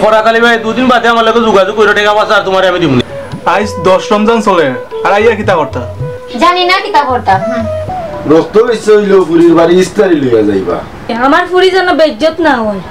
খরাকালি ভাই দুদিন বাদে আমার লগে যোগাযোগ করে টাকা পাঁচ আর তোমারে আমি দিব না। আজ 10 রমজান চলে আর আইয়া কিতা করতা জানি না কিতা করতাম। রক্ত বেশি হইলো পুরীর বাড়ি ইস্তারি লইয়া যাইবা। আমার পুরি যেন বেজ্জত না হয়।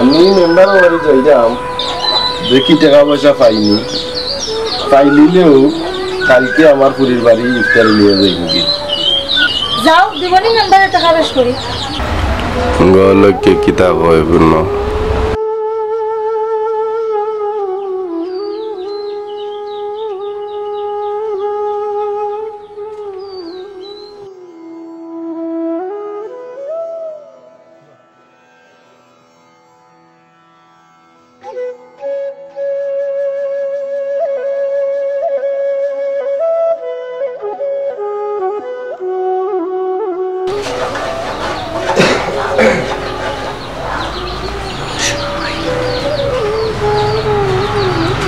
আমি মেম্বার বাড়ি যাইলাম, দেখি টাকা পয়সা পাইনি, পাইলিলেও কালকে আমার পুরীর বাড়ি ইফতারি নিয়ে যাই নাকি। যাও দিবনি মেম্বারের টাকা বেশ করি। গলকে কিতা কয় পূর্ণ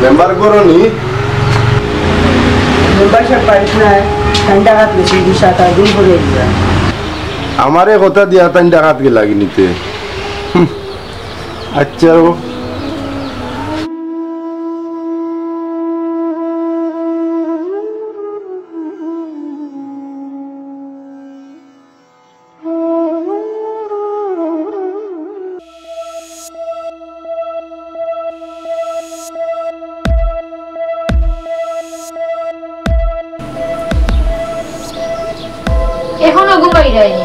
মেম্বার করনি মেম্বারশিপ পাইছ না টাকাত বেশি 2-7 দিন করে দিবা আমারে কথা দিয়া তাই টাকাত গে লাগি নিতে। আচ্ছা এখনো ঘুমাই যায়নি।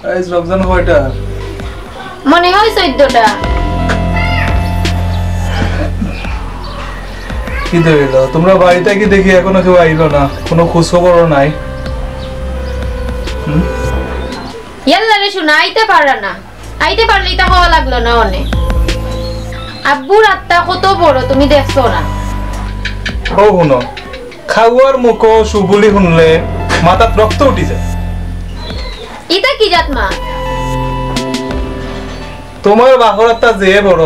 আজ রমজান কয়টা? মনে হয় 14টা। কি দেইল তোমরা বাড়িতে কি দেখি এখনো কেউ আইলো না, কোনো খোঁজ খবরও নাই। ইয়াল্লা রে শোনা আইতে পারা না, আইতে পারলেই তা হওয়া লাগলো না। অনেক আব্বুর আত্মা কত বড় তুমি দেখছো না? ও শুনো, খাওয়ার মুখ সুবুলি শুনলে মাথাত রক্ত উঠি যায়। এটা কি জাত মা? তোমার বাহর আত্মা যে বড়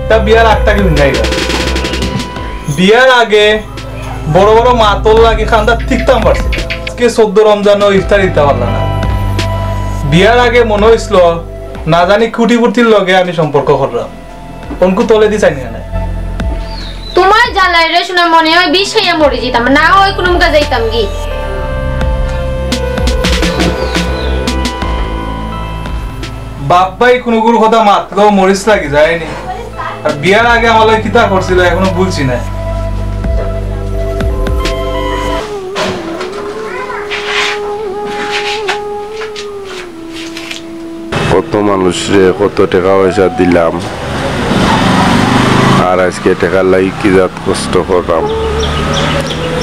তা বিয়ার আগটাকে ভিন্নাই গেল। বিয়ার আগে বড় বড় মাতল লাগে খান্দা ঠিকতাম পারছে, আজকে 14 রমজানও ইফতার দিতে পারলাম না। বিয়ার আগে মনে হয়েছিল না জানি খুঁটিপুটির লগে আমি সম্পর্ক করলাম, অনকু তলে দি চাইনি না। তোমার জ্বালায় রে শোনা মনে হয় বিষ খাইয়া মরে যেতাম, না হয় কোনো মুখা যাইতাম কি। বাপ ভাই কোনো গুরু কথা মাতলেও মরিচ লাগি যায়নি। আর বিয়ার আগে আমার লগে কিতা করছিল এখনো বলছি না। কত মানুষরে কত টাকা পয়সা দিলাম, আর আজকে টাকার লাগি কি জাত কষ্ট করলাম।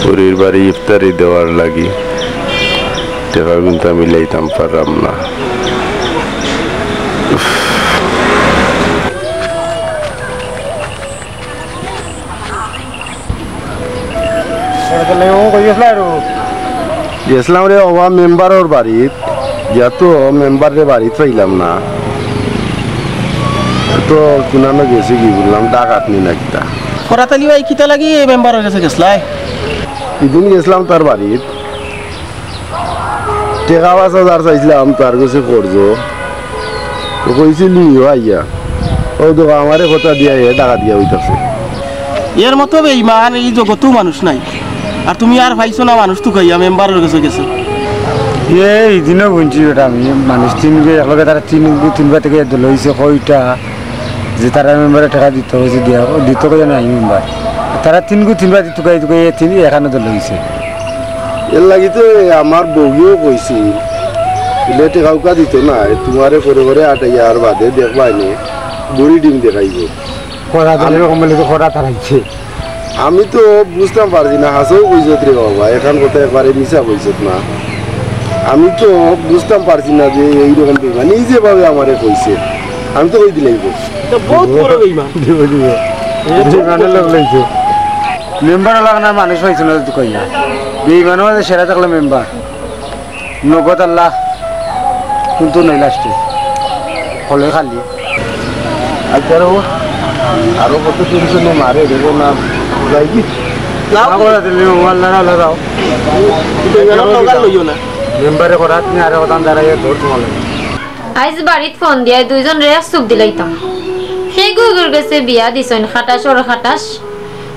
পুরীর বাড়ি ইফতারি দেওয়ার লাগি টাকা কিন্তু মিলাইতাম পারলাম না। গেছিলাম রে অবা মেম্বারের বাড়িত, যেহেতু মেম্বারের বাড়িতে পাইলাম না তো কুনানো গেছি কি বললাম ডাকাত নি না কিতা। ফরাতালি ভাই কিতা লাগি মেম্বারের কাছে গেছলাই? এদিন গেছিলাম তার বাড়িত, টাকা 5,000 চাইছিলাম তার কাছে করজ তো কইছিল আইয়া ও তো আমারে কথা দিয়া ডাকাত দিয়া হইতাছে। এর মতো বেঈমান এই জগতেও মানুষ নাই, আর তুমি আর পাইছো না মানুষ তো কইয়া মেম্বারের কাছে গেছে। এই দিনও গুনছি ওটা আমি মানুষ তিনবে একলগে তারা তিনবার থেকে লইছে কয়টা যে তারা মেম্বারে টাকা দিতে হয়েছে দিত কে জানে মেম্বার তারা তিনবার দিত তিনি এখানে তো লইছে। এর লাগি তো আমার বউও কইছি এলে টাকা দিত না, তোমারে করে করে আটাইয়ার বাদে দেখবাই নি বুড়ি ডিম দেখাইব। আমি তো বুঝতাম পারছি না, হাসেও কইছত রে বাবা এখান কথা একবারে মিশা কইছত না। আমি তো বুঝতাম পারছি না যে এইরকম বেমানি যেভাবে আমারে কইছে আমি তো কই দিলাই তো বহুত বড় বেঈমান দিব দিব বেঈমানের লোক লইছে মেম্বার লাগনা মানুষ হইছে না তো কইয়া বেঈমানও সেরা থাকলে মেম্বার নগদ আল্লাহ কিন্তু নাই লাস্টে হলে খালি আরো কত টেনশন মারে দেখো না যাই কি লাভ করে দিলে আল্লাহ না লাগাও বেঈমানক লগার লইও না মেম্বারে করা তুমি আরে কথা দাঁড়াইয়া ধর তোমার আইজ বাড়িত ফোন দিয়ে দুইজন রেস চুপ দিলাইতাম সেই গুগুর গেছে বিয়া দিছন খাটাস ওর খাটাস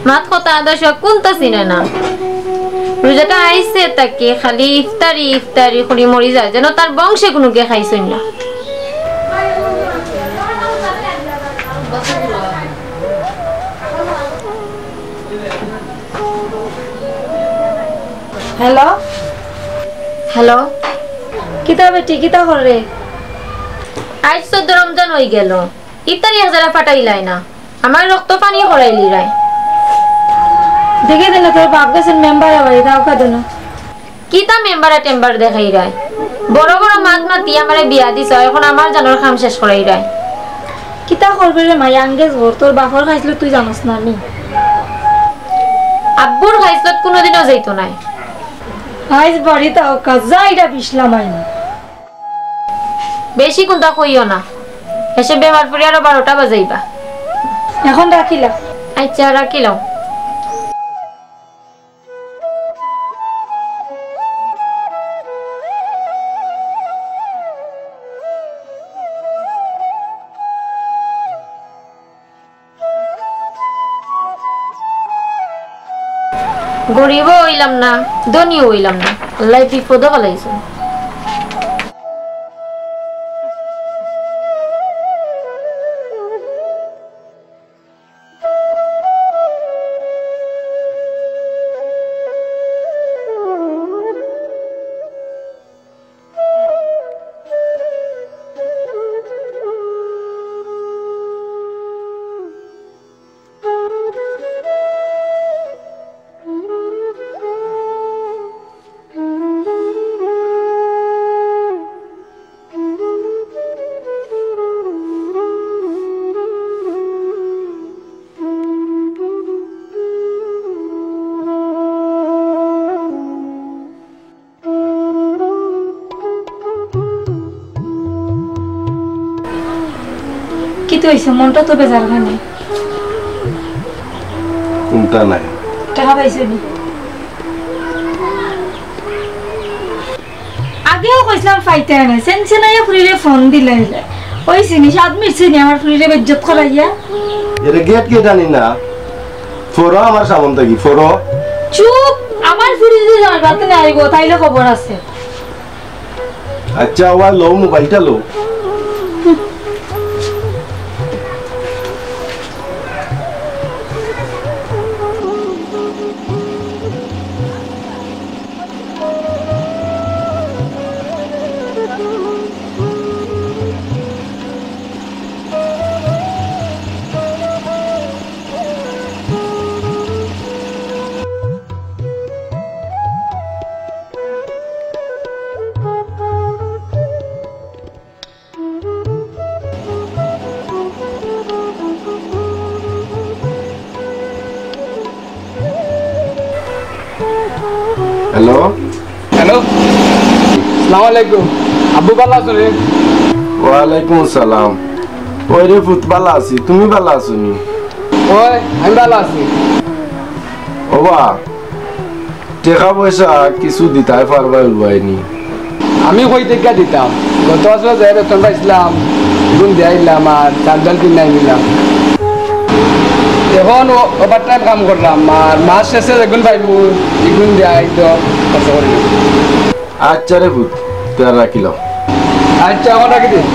মাত কথা আদর্শ কোনটা চিনে না রোজাটা আইছে তাকে খালি ইফতারি ইফতারি করে মরি যায় যেন তার বংশে কোনো কে খাইছই না হ্যালো হ্যালো কিতা বেটি কিতা করে আজ 14 রমজান হয়ে গেল ইফতারি হাজারা ফাটাইলাই না আমার রক্ত পানি হরাইলি রায় দেখে দিলে তোর বাপ গেছেন মেম্বার বাড়ি দাও কাঁদো না কিতা মেম্বারে টেম্বার দেখাই রায় বড় বড় মাগ নাতি আমারে বিয়া দিছ এখন আমার জানোর কাম শেষ করাই রায় কিতা করবে রে মাই আঙ্গেজ ঘর তোর বাপর খাইছিল তুই জানোস না নি আব্বুর খাইছত কোনোদিনও যাইতো নাই আইজ বাড়ি তাও কাজ যাইটা বিশলাম আইনি বেশি কোনটা কইও না এসে বেমার পড়ে আরো 12টা বাজাইবা এখন রাখিলা আচ্ছা রাখিলাম গরিবও হইলাম না ধনীও হইলাম না আল্লাহ বিপদও ফেলাইছে কি তো হইছে মনটা তো বেজার খানে কোনটা নাই টাকা পাইছে নি আগেও কইছিলাম ফাইতে না সেনসেনাইয়া ফুরিরে ফোন দিলে ওই সিনি সাত মিরছিনি আমার ফুরিরে বেজ্জত করাইয়া এর গেট কে জানি না ফোরো আমার সামন্ত কি ফোরো চুপ আমার ফুরিরে যার বাতে আইবো তাইলে খবর আছে আচ্ছা ওয়া লো মোবাইলটা লো হ্যালো হ্যালো আসসালামু আলাইকুম আব্বু ভালো আছো রে ওয়ালাইকুম আসসালাম ওই রে ফুত ভালো আছি তুমি ভালো আছো নি ওই আমি ভালো আছি ওবা টাকা পয়সা কিছু দিতাই পারবা উলবাইনি আমি কই থেকে দিতাম গত বছর যে বেতন পাইছিলাম গুণ দিয়াইলাম আর চারজন কিনে নিলাম এখন ওভার টাইম কাম করলাম আর মাস শেষে এগুন পাইব এগুন দিয়াই তো খরচ করে আচ্ছা রে ফুত তার রাখিলাম আচ্ছা এখন রাখি দিই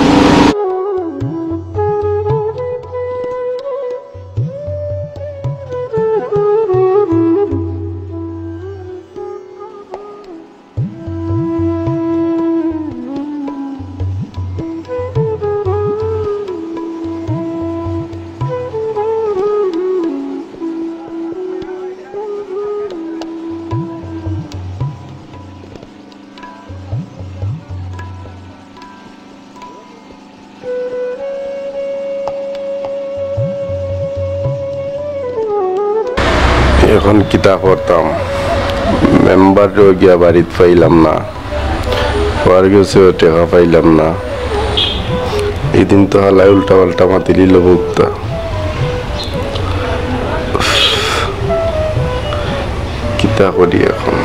এখন কিতা করতাম মেম্বার গিয়া বাড়িত পাইলাম না হওয়ার গেছেও টেকা পাইলাম না এদিন তো হালাই উল্টা পাল্টা মাতি লিল ভুক্তা কিতা করি এখন